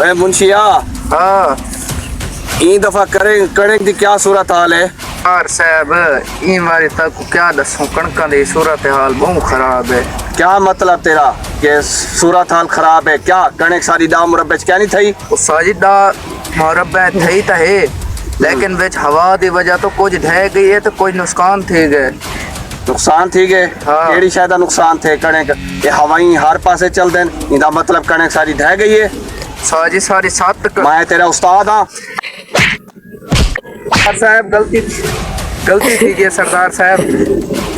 अरे मुंशिया, हाँ ई दफा कणक दी क्या सूरत हाल है? यार साहब ई मारी तक क्या दसूं, कणकां दी सूरत हाल बहुत खराब है। क्या मतलब तेरा कि सूरत हाल खराब है? क्या कणक सारी दा मुरब्बे च क्या नहीं थई? वो साजिदा मुरब्बे थई तो है, लेकिन विच हवा दी वजह तो कुछ ढह गई है तो कुछ नुकसान थी गए। नुकसान थी गए? हाँ। केड़ी शायद नुकसान थे कणक? ये हवाई हर पासे चल देन, इंदा मतलब कणक सारी ढह गई है? साजी सारी सात मैं तेरा उस्ताद हां। साहब गलती थी गई सरदार साहब।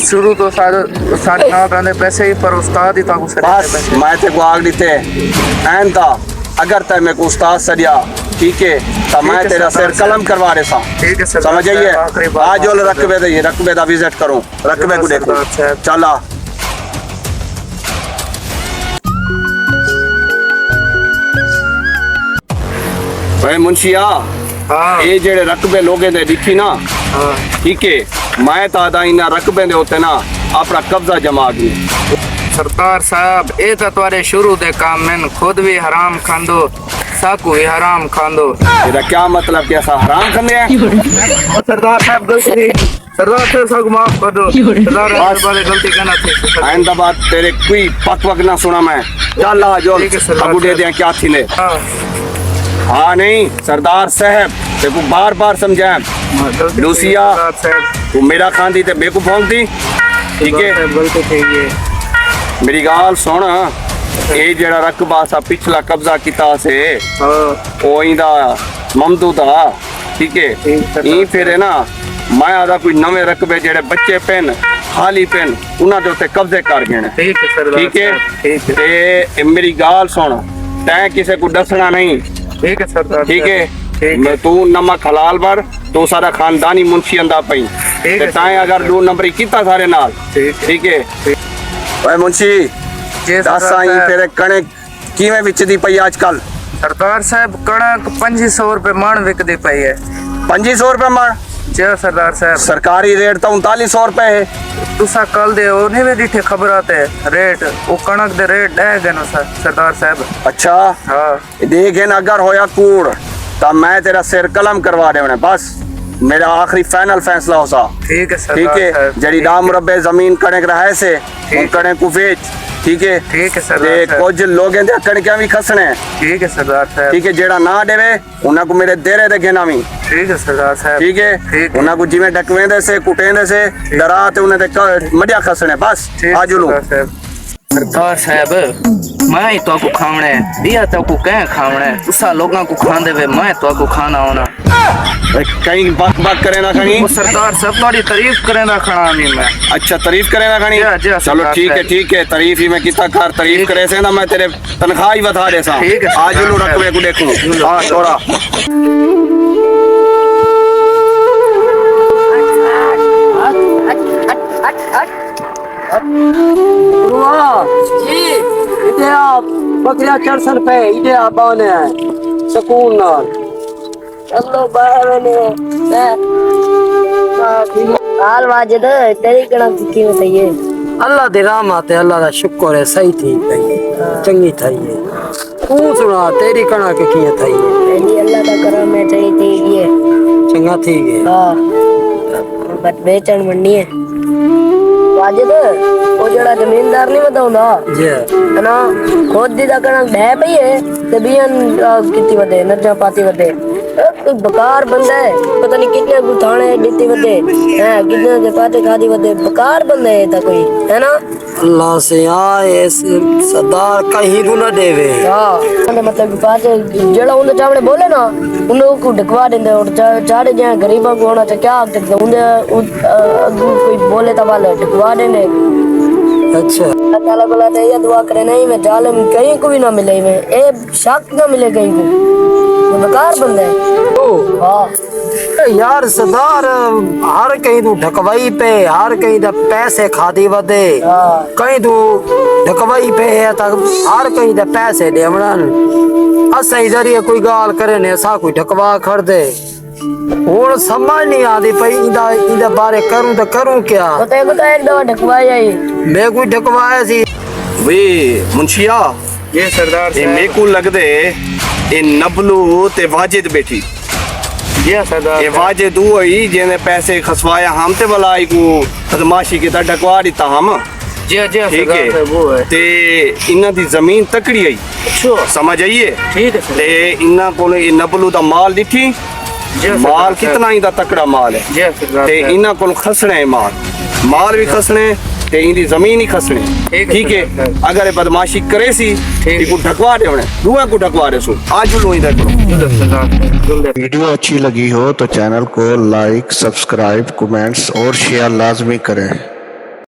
शुरू तो सारे ना रहने पैसे ही पर उस्ताद ही था गुस्से बस मैं ते को आग दीते एन था, अगर तय मैं को उस्ताद सरिया ठीक है तो मैं है तेरा सरदार सिर कलम करवा सा। ठीक है सरदार समझ आइए? साहब, आखिरी बात आज जो रकबे दा विजिट करूं, रकबे को देखूं। सरदार साहब। चला भाई मुंशिया, हाँ ये जेड़े रकबे लोगे ने दिखी ना, हाँ ठीक है मैं तादा इना रकबे दे होते ना अपना कब्जा जमा दी। सरदार साहब ये तो तुम्हारे शुरू दे काम में खुद भी हराम खांदो, साकू भी हराम खांदो। तेरा क्या मतलब कि ऐसा हराम करने हैं? सरदार साहब गलती, सरदार साहब सबको माफ कर दो। सरदार साहब बारे गलती करना थी। आइंदा बात तेरे कोई पक ना सुना मैं। चल आ जो ठीक है सरदार अब दे साहब। दिया क्या थी ने? हाँ हाँ नहीं सरदार साहब तेको बार बार समझाया, गलती थी लूसिया। सरदार साहब। तू मेरा खांदी ते बेकू भोंक दी, ठीक सरदार है? साहब गलती थी ये। मेरी गाल सुन, ये जेड़ा रकबा सा पिछला कब्जा किता से हाँ ओ इंदा ममदू था, ठीक है? ठीक है, ई फिर है ना मैं आदा कोई नवे रकबे जेड़े बच्चे पेन खाली पेन उन्हां दे उत्ते कब्जे कर गए ने, ठीक है सरदार ठीक है? साहब, ठीक है ते मेरी गाल सुन, तैं किसे को दसना नहीं, ठीक है सरदार ठीक है? साहब, ठीक है मैं तू नमक हलाल भर तो सारा खानदानी मुंशी अंदा पई ठीक है ते ताए अगर दो नंबरी कीता सारे नाल, ठीक है। ठीक है? ठीक। ओए मुंशी जी दस सरदार आई साहब। तेरे कणक किवें विचदी पई आजकल? सरदार साहब कणक 2500 रुपए मण विकदी पई है। 2500 रुपए मण? जी सरदार साहब। सरकारी रेट तो 3900 रुपए है। तुसा कल दे उन्हें भी डिठे खबर आते रेट वो कणक दे रेट डह गए नो सरदार साहब। अच्छा हाँ देखे न अगर होया कूड़ तो मैं तेरा सिर कलम करवा दे बस, मेरा आखिरी फाइनल फैसला हो सा, ठीक है ठीक सरदार है? साहब। जड़ी दाम मुरब्बे जमीन कणक रहे से उन कणक को बेच, ठीक है? ठीक है ते सरदार साहब। कुछ लोगों दे कणकियां भी खसने, ठीक है सरदार साहब। ठीक है? जेड़ा ना देवे उन्हां को मेरे देरे दे घेना भी, ठीक है सरदार साहब। ठीक है? ठीक है। उन्हां को जिवें डकवेंदे से कुटेंदे से डरा ते उन्हें ते मडिया खसने बस। ठीक है आज लू सरदार साहब। सरदार साहब मैं ही तो को खावणे दिया तो को कह खावणे तुसा लोगों को खांदे वे मैं तो को खाना होना। कहीं बक करे ना कहीं। वो सरदार साहब थोड़ी तारीफ करे ना खाना नहीं मैं। अच्छा तारीफ करे ना कहीं। जी, जी, चलो सरदार ठीक है साहब। ठीक है, तारीफ ही मैं कितना कर तारीफ ठीक। करे से ना मैं तेरे तनख्वाह ही बता दे सा। ठीक है, आज सरदार लू साहब। रकबे को देखूं। हाँ छोड़ा जी इधे आप बकरिया 400 रुपए इधे आप बाने हैं सुकून नाल चलो बाहर ने हाल वाजिद तेरी कणक की होती है। अल्लाह दे रहमत है, अल्लाह दा शुक्र है सही थी पई चंगी थई है। तू सुना तेरी कणक किए थई है? मेरी अल्लाह का करम है सही थी ये। चंगा थी गए। हां बट बेचन मंडी है वाजिद वो जड़ा जमींदार नहीं बताऊंदा जी है ना खुद दी दा कणक ढह पई है ते बियन कितनी वदे नजा पाती वदे कोई बकार बंदा है पता नहीं कितने गुथाने दित्ती वदे हैं कितने दे पाते खादी वदे बकार बंदा है ता कोई है ना। अल्लाह से आए सरदार कहीं को न देवे। हाँ मतलब पास जड़ा उन्हें चावड़े बोले ना उन्हें को ढकवा देंगे और चारे जहाँ गरीबों को होना चाहिए क्या उन्हें कोई बोले तो वाले ढकवा देंगे। अच्छा ताला बोला तो ये दुआ करे नहीं मैं जालिम कहीं को भी ना मिले मैं ए शक ना मिले कहीं को बेकार बंदा है। ओ हाँ यार सरदार हर कहीं तू ढकवाई पे हर कहीं दा पैसे खादी वदे हाँ कहीं तू ढकवाई पे है तक हर कहीं दा पैसे देवणन असा जरिए कोई गाल करे ने सा कोई ढकवा खड़ दे हुन समझ नहीं आती पई इंदा इंदा बारे करूं तो करूं क्या। तो एक दवा ढकवा जाए मैं कोई ढकवाया सी वे मुंशिया ये सरदार ये साहब। मेरे को लग दे ये नबलू ते वाजिद बैठी जी हाँ सरदार ये वाजिद वो ही जिन्हें पैसे खसवाया हम ते बलाई को बदमाशी की ढकवा दिता हम जी हाँ ठीक सरदार साहब वो है है ते इन्हां दी जमीन तकड़ी आई अच्छा समझ आइए ठीक है सर ते इन्हां कोल ये नबलू दा माल दिठी जी हाँ माल सरदार कितना ही दा तकड़ा माल है जी हाँ सरदार ते साहब। इन्हां कोल खसने है माल भी खसने ते इनकी जमीन ही खसने ठीक है, ठीक है सरदार। अगर ये बदमाशी करे सी ठीक इको ढकवा दे उन्हें दुआ को ढकवा दे सो आज लो इधर करो जुल्द सरदार जुल्द वीडियो अच्छी लगी हो तो चैनल को लाइक सब्सक्राइब कमेंट्स और शेयर लाजमी करें।